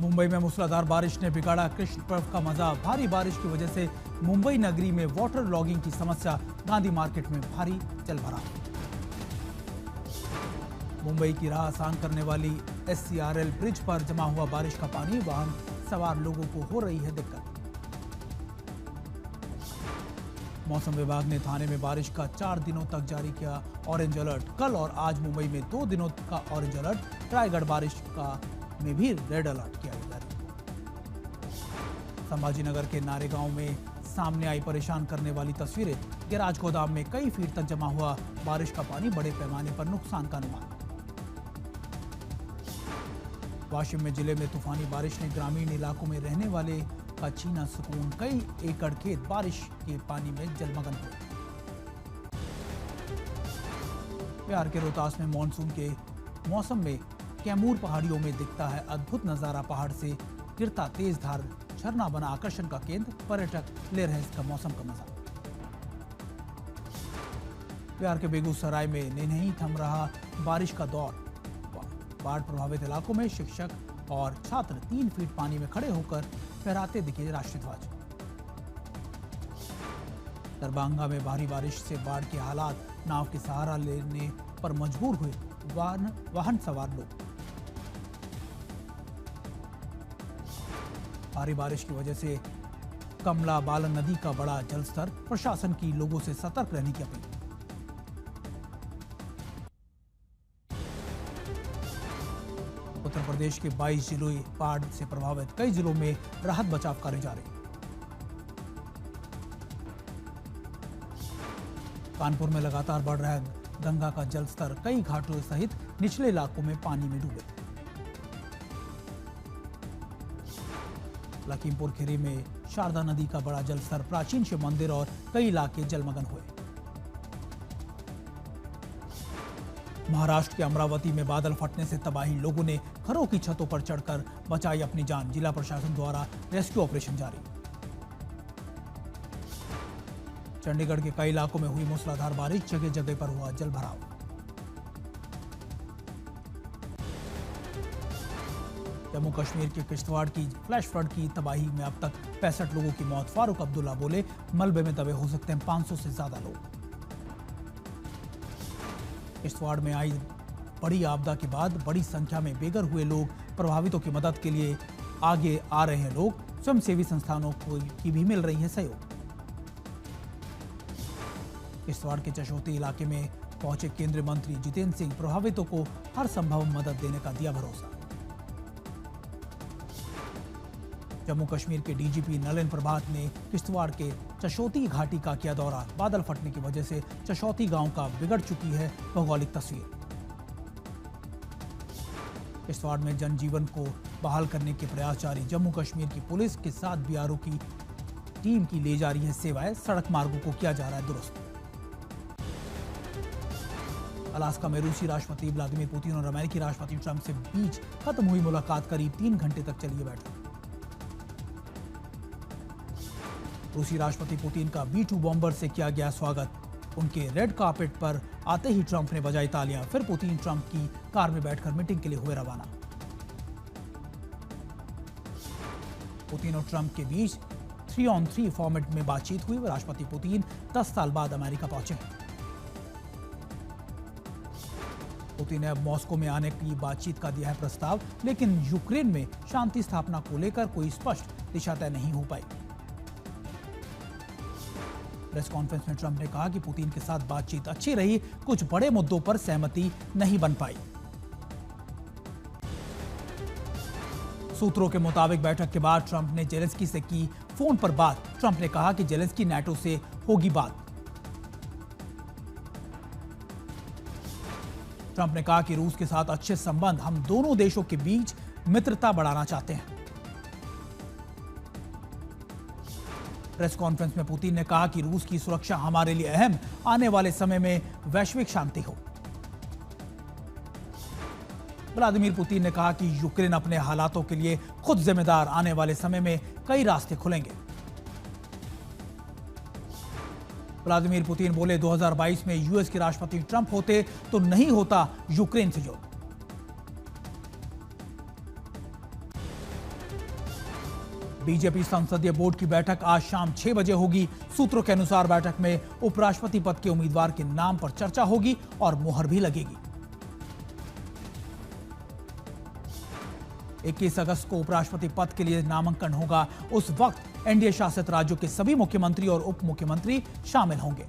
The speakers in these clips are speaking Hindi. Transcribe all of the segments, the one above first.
मुंबई में मूसलाधार बारिश ने बिगाड़ा कृष्ण पर्व का मजा। भारी बारिश की वजह से मुंबई नगरी में वाटर लॉगिंग की समस्या। गांधी मार्केट में भारी जलभराव। मुंबई की राह आसान करने वाली SCRL ब्रिज पर जमा हुआ बारिश का पानी। वाहन सवार लोगों को हो रही है दिक्कत। मौसम विभाग ने थाने में बारिश का 4 दिनों तक जारी किया ऑरेंज अलर्ट। कल और आज मुंबई में 2 दिनों का ऑरेंज अलर्ट। रायगढ़ बारिश का में भी रेड अलर्ट किया गया। संभाजीनगर के नारेगांव में सामने आई परेशान करने वाली तस्वीरें। गैराज गोदाम में कई फीट तक जमा हुआ बारिश का पानी। बड़े पैमाने पर नुकसान का अनुमान। वाशिम में जिले में तूफानी बारिश ने ग्रामीण इलाकों में रहने वाले का छीना सुकून। कई एकड़ खेत बारिश के पानी में जलमग्न हुए। बिहार के रोहतास में मानसून के मौसम में कैमूर पहाड़ियों में दिखता है अद्भुत नजारा। पहाड़ से गिरता तेज धार झरना बना आकर्षण का केंद्र। पर्यटक ले रहे इसका मौसम का मजा। बिहार के बेगूसराय में नहीं थम रहा बारिश का दौर। बाढ़ प्रभावित इलाकों में शिक्षक और छात्र 3 फीट पानी में खड़े होकर फहराते दिखे राष्ट्रीय ध्वज। दरभंगा में भारी बारिश से बाढ़ के हालात। नाव के सहारा लेने पर मजबूर हुए वाहन सवार लोग। भारी बारिश की वजह से कमला बालन नदी का बड़ा जलस्तर। प्रशासन की लोगों से सतर्क रहने की अपील। उत्तर प्रदेश के 22 जिलों बाढ़ से प्रभावित। कई जिलों में राहत बचाव कार्य जारी। कानपुर में लगातार बढ़ रहा गंगा का जलस्तर। कई घाटों सहित निचले इलाकों में पानी में डूबे। लखीमपुर खीरी में शारदा नदी का बड़ा जलस्तर। प्राचीन शिव मंदिर और कई इलाके जलमग्न हुए। महाराष्ट्र के अमरावती में बादल फटने से तबाही। लोगों ने घरों की छतों पर चढ़कर बचाई अपनी जान। जिला प्रशासन द्वारा रेस्क्यू ऑपरेशन जारी। चंडीगढ़ के कई इलाकों में हुई मूसलाधार बारिश। जगह जगह पर हुआ जलभराव। जम्मू कश्मीर के किश्तवाड़ की फ्लैश फ्लड की तबाही में अब तक 65 लोगों की मौत। फारूक अब्दुल्ला बोले मलबे में दबे हो सकते हैं 500 से ज्यादा लोग। किश्तवाड़ में आई बड़ी आपदा के बाद बड़ी संख्या में बेघर हुए लोग। प्रभावितों की मदद के लिए आगे आ रहे हैं लोग। स्वयंसेवी संस्थानों की भी मिल रही है सहयोग। किश्तवाड़ के चशोती इलाके में पहुंचे केंद्रीय मंत्री जितेंद्र सिंह। प्रभावितों को हर संभव मदद देने का दिया भरोसा। जम्मू कश्मीर के DGP नलिन प्रभात ने किश्तवाड़ के चशोती घाटी का किया दौरा। बादल फटने की वजह से चशोती गांव का बिगड़ चुकी है भौगोलिक तस्वीर। किश्तवाड़ में जनजीवन को बहाल करने के प्रयास जारी। जम्मू कश्मीर की पुलिस के साथ BRO की टीम की ले जा रही है सेवाएं। सड़क मार्गों को किया जा रहा है दुरुस्त। अलास्का में रूसी राष्ट्रपति व्लादिमीर पुतिन और अमेरिकी राष्ट्रपति ट्रंप से बीच खत्म हुई मुलाकात। करीब 3 घंटे तक चली है बैठक। रूसी राष्ट्रपति पुतिन का B-2 बॉम्बर से किया गया स्वागत। उनके रेड कार्पेट पर आते ही ट्रंप ने बजाई तालियां। फिर पुतिन ट्रंप की कार में बैठकर मीटिंग के लिए हुए रवाना। पुतिन और ट्रंप के बीच 3-on-3 फॉर्मेट में बातचीत हुई। राष्ट्रपति पुतिन 10 साल बाद अमेरिका पहुंचे हैं। पुतिन ने अब मॉस्को में आने की बातचीत का दिया है प्रस्ताव। लेकिन यूक्रेन में शांति स्थापना को लेकर कोई स्पष्ट दिशा तय नहीं हो पाई। प्रेस कॉन्फ्रेंस में ट्रंप ने कहा कि पुतिन के साथ बातचीत अच्छी रही। कुछ बड़े मुद्दों पर सहमति नहीं बन पाई। सूत्रों के मुताबिक बैठक के बाद ट्रंप ने जेलेंस्की से की फोन पर बात। ट्रंप ने कहा कि जेलेंस्की नाटो से होगी बात। ट्रंप ने कहा कि रूस के साथ अच्छे संबंध। हम दोनों देशों के बीच मित्रता बढ़ाना चाहते हैं। प्रेस कॉन्फ्रेंस में पुतिन ने कहा कि रूस की सुरक्षा हमारे लिए अहम। आने वाले समय में वैश्विक शांति हो। व्लादिमीर पुतिन ने कहा कि यूक्रेन अपने हालातों के लिए खुद जिम्मेदार। आने वाले समय में कई रास्ते खुलेंगे। व्लादिमीर पुतिन बोले 2022 में यूएस के राष्ट्रपति ट्रंप होते तो नहीं होता यूक्रेन से युद्ध। बीजेपी संसदीय बोर्ड की बैठक आज शाम 6 बजे होगी। सूत्रों के अनुसार बैठक में उपराष्ट्रपति पद के उम्मीदवार के नाम पर चर्चा होगी और मुहर भी लगेगी। 21 अगस्त को उपराष्ट्रपति पद के लिए नामांकन होगा। उस वक्त एनडीए शासित राज्यों के सभी मुख्यमंत्री और उप मुख्यमंत्री शामिल होंगे।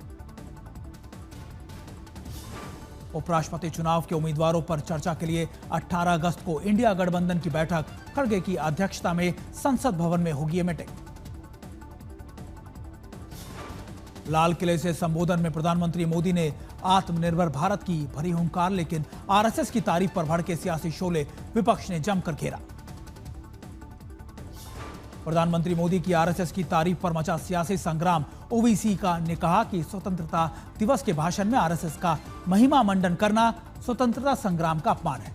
उपराष्ट्रपति चुनाव के उम्मीदवारों पर चर्चा के लिए 18 अगस्त को इंडिया गठबंधन की बैठक खड़गे की अध्यक्षता में संसद भवन में होगी मीटिंग। लाल किले से संबोधन में प्रधानमंत्री मोदी ने आत्मनिर्भर भारत की भरी हुंकार, लेकिन आरएसएस की तारीफ पर भड़के सियासी शोले विपक्ष ने जमकर घेरा। प्रधानमंत्री मोदी की आरएसएस की तारीफ पर मचा सियासी संग्राम। ओवैसी का ने कहा कि स्वतंत्रता दिवस के भाषण में आरएसएस का महिमा मंडन करना स्वतंत्रता संग्राम का अपमान है।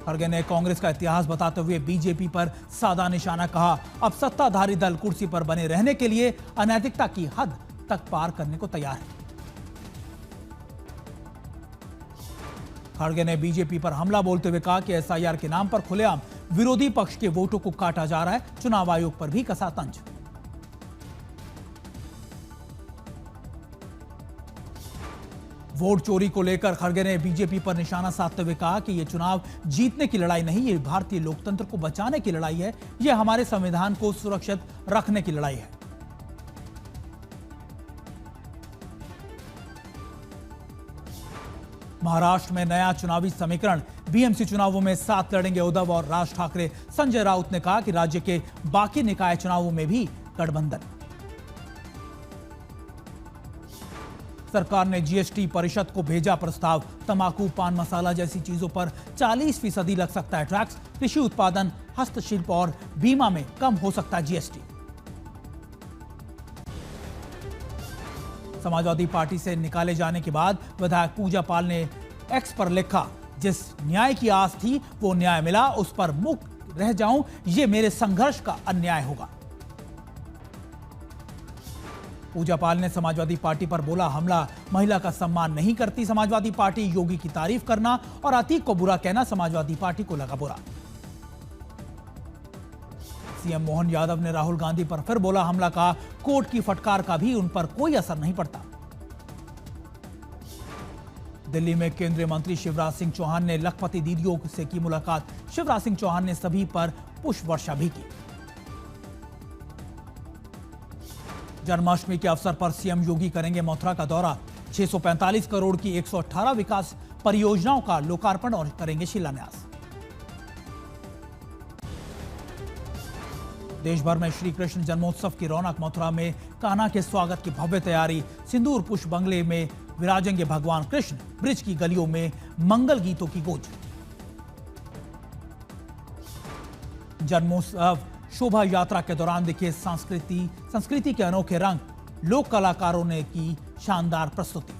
खड़गे ने कांग्रेस का इतिहास बताते हुए बीजेपी पर साधा निशाना कहा। अब सत्ताधारी दल कुर्सी पर बने रहने के लिए अनैतिकता की हद तक पार करने को तैयार है। खड़गे ने बीजेपी पर हमला बोलते हुए कहा कि एसआईआर के नाम पर खुलेआम विरोधी पक्ष के वोटों को काटा जा रहा है। चुनाव आयोग पर भी कसा तंज। वोट चोरी को लेकर खड़गे ने बीजेपी पर निशाना साधते हुए कहा कि यह चुनाव जीतने की लड़ाई नहीं, यह भारतीय लोकतंत्र को बचाने की लड़ाई है, यह हमारे संविधान को सुरक्षित रखने की लड़ाई है। महाराष्ट्र में नया चुनावी समीकरण। बीएमसी चुनावों में साथ लड़ेंगे उद्धव और राज ठाकरे। संजय राउत ने कहा कि राज्य के बाकी निकाय चुनावों में भी गठबंधन। सरकार ने जीएसटी परिषद को भेजा प्रस्ताव। तंबाकू, पान मसाला जैसी चीजों पर 40% लग सकता है टैक्स। कृषि उत्पादन, हस्तशिल्प और बीमा में कम हो सकता है जीएसटी। समाजवादी पार्टी से निकाले जाने के बाद विधायक पूजा पाल ने एक्स पर लिखा, जिस न्याय की आस थी वो न्याय मिला, उस पर मुक्त रह जाऊं ये मेरे संघर्ष का अन्याय होगा। पूजा पाल ने समाजवादी पार्टी पर बोला हमला महिला का सम्मान नहीं करती समाजवादी पार्टी। योगी की तारीफ करना और अतीक को बुरा कहना समाजवादी पार्टी को लगा बुरा। सीएम मोहन यादव ने राहुल गांधी पर फिर बोला हमला का कोर्ट की फटकार का भी उन पर कोई असर नहीं पड़ता। दिल्ली में केंद्रीय मंत्री शिवराज सिंह चौहान ने लखपति दीदियों से की मुलाकात। शिवराज सिंह चौहान ने सभी पर पुष्प वर्षा भी की। जन्माष्टमी के अवसर पर सीएम योगी करेंगे मथुरा का दौरा। 645 करोड़ की 118 विकास परियोजनाओं का लोकार्पण और करेंगे शिलान्यास। देश भर में श्री कृष्ण जन्मोत्सव की रौनक। मथुरा में कान्हा के स्वागत की भव्य तैयारी। सिंदूर पुष्प बंगले में विराजेंगे भगवान कृष्ण। ब्रिज की गलियों में मंगल गीतों की गूंज। जन्मोत्सव शोभा यात्रा के दौरान दिखे संस्कृति के अनोखे रंग। लोक कलाकारों ने की शानदार प्रस्तुति।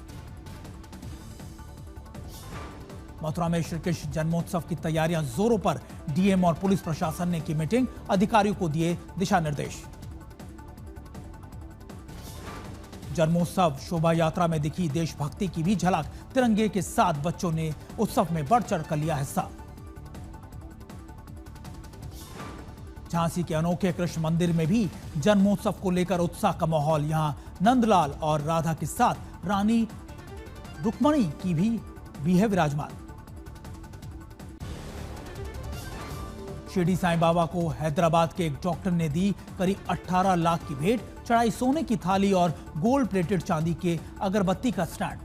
मथुरा में श्री कृष्ण जन्मोत्सव की तैयारियां जोरों पर। डीएम और पुलिस प्रशासन ने की मीटिंग, अधिकारियों को दिए दिशा निर्देश। जन्मोत्सव शोभा यात्रा में दिखी देशभक्ति की भी झलक। तिरंगे के साथ बच्चों ने उत्सव में बढ़ चढ़ कर लिया हिस्सा। झांसी के अनोखे कृष्ण मंदिर में भी जन्मोत्सव को लेकर उत्साह का माहौल। यहां नंदलाल और राधा के साथ रानी रुक्मणी की भी है विराजमान। शिरडी साईं बाबा को हैदराबाद के एक डॉक्टर ने दी करीब 18 लाख की भेंट। चढ़ाई सोने की थाली और गोल्ड प्लेटेड चांदी के अगरबत्ती का स्टैंड।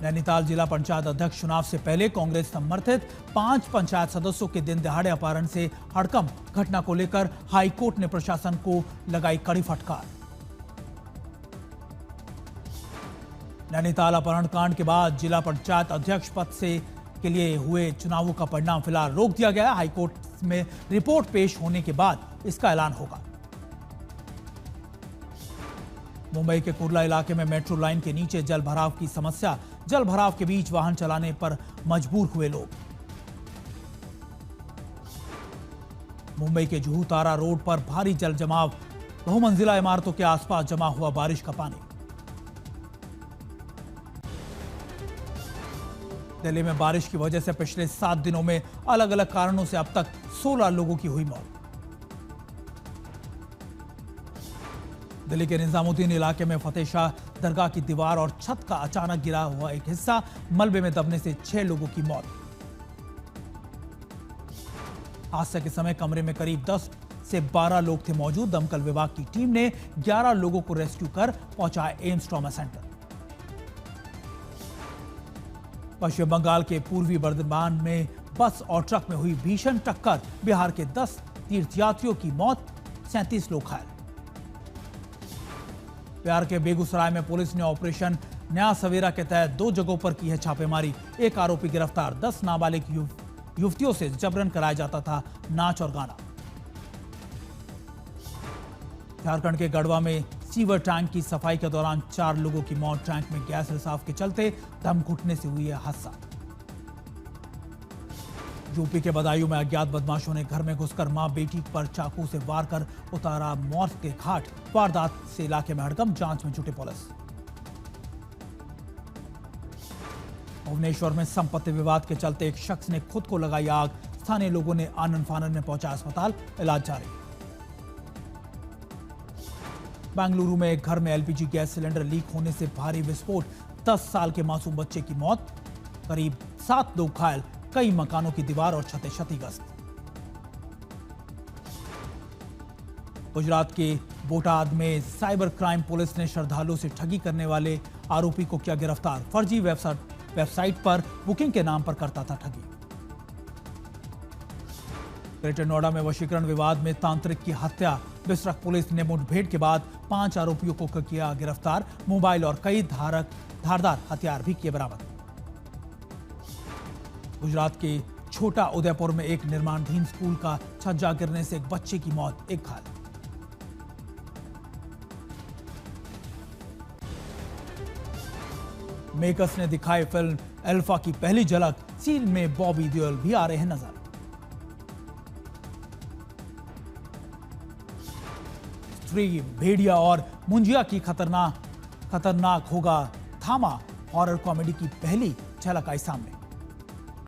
नैनीताल जिला पंचायत अध्यक्ष चुनाव से पहले कांग्रेस समर्थित 5 पंचायत सदस्यों के दिन दहाड़े अपहरण से हड़कंप। घटना को लेकर हाईकोर्ट ने प्रशासन को लगाई कड़ी फटकार। नैनीताल अपहरण कांड के बाद जिला पंचायत अध्यक्ष पद के लिए हुए चुनावों का परिणाम फिलहाल रोक दिया गया। हाईकोर्ट में रिपोर्ट पेश होने के बाद इसका ऐलान होगा। मुंबई के कुर्ला इलाके में मेट्रो लाइन के नीचे जल भराव की समस्या। जल भराव के बीच वाहन चलाने पर मजबूर हुए लोग। मुंबई के जुहू तारा रोड पर भारी जल जमाव। बहुमंजिला इमारतों के आसपास जमा हुआ बारिश का पानी। दिल्ली में बारिश की वजह से पिछले 7 दिनों में अलग अलग कारणों से अब तक 16 लोगों की हुई मौत। दिल्ली के निजामुद्दीन इलाके में फतेह शाह दरगाह की दीवार और छत का अचानक गिरा हुआ एक हिस्सा मलबे में दबने से 6 लोगों की मौत। हादसे के समय कमरे में करीब 10 से 12 लोग थे मौजूद। दमकल विभाग की टीम ने 11 लोगों को रेस्क्यू कर पहुंचाया एम्स ट्रॉमा सेंटर। पश्चिम बंगाल के पूर्वी बर्धमान में बस और ट्रक में हुई भीषण टक्कर, बिहार के 10 तीर्थयात्रियों की मौत, 37 लोग घायल। बिहार के बेगूसराय में पुलिस ने ऑपरेशन नया सवेरा के तहत 2 जगहों पर की है छापेमारी। एक आरोपी गिरफ्तार। 10 नाबालिग युवतियों से जबरन कराया जाता था नाच और गाना। झारखंड के गढ़वा में सीवर टैंक की सफाई के दौरान 4 लोगों की मौत। टैंक में गैस रिसाव के चलते दम घुटने से हुई है हादसा। यूपी के बदायूं में अज्ञात बदमाशों ने घर में घुसकर मां बेटी पर चाकू से वार कर उतारा मौत के घाट। वारदात से इलाके में हड़कंप, जांच में जुटी पुलिस। भुवनेश्वर में संपत्ति विवाद के चलते एक शख्स ने खुद को लगाई आग। स्थानीय लोगों ने आनन फानन में पहुंचा अस्पताल, इलाज जारी। बेंगलुरु में एक घर में एलपीजी गैस सिलेंडर लीक होने से भारी विस्फोट, 10 साल के मासूम बच्चे की मौत, करीब 7 लोग घायल। कई मकानों की दीवार और छतें क्षतिग्रस्त। गुजरात के बोटाद में साइबर क्राइम पुलिस ने श्रद्धालुओं से ठगी करने वाले आरोपी को किया गिरफ्तार। फर्जी वेबसाइट पर बुकिंग के नाम पर करता था ठगी। ग्रेटर नोएडा में वशीकरण विवाद में तांत्रिक की हत्या। बिसरख पुलिस ने मुठभेड़ के बाद 5 आरोपियों को किया गिरफ्तार। मोबाइल और कई धारदार हथियार भी किए बरामद। गुजरात के छोटा उदयपुर में एक निर्माणाधीन स्कूल का छज्जा गिरने से एक बच्चे की मौत, एक घायल। मेकर्स ने दिखाई फिल्म अल्फा की पहली झलक। सीन में बॉबी देओल भी आ रहे हैं नजर। स्त्री, भेड़िया और मुंजिया की खतरनाक होगा थामा हॉरर कॉमेडी की पहली झलक आई सामने।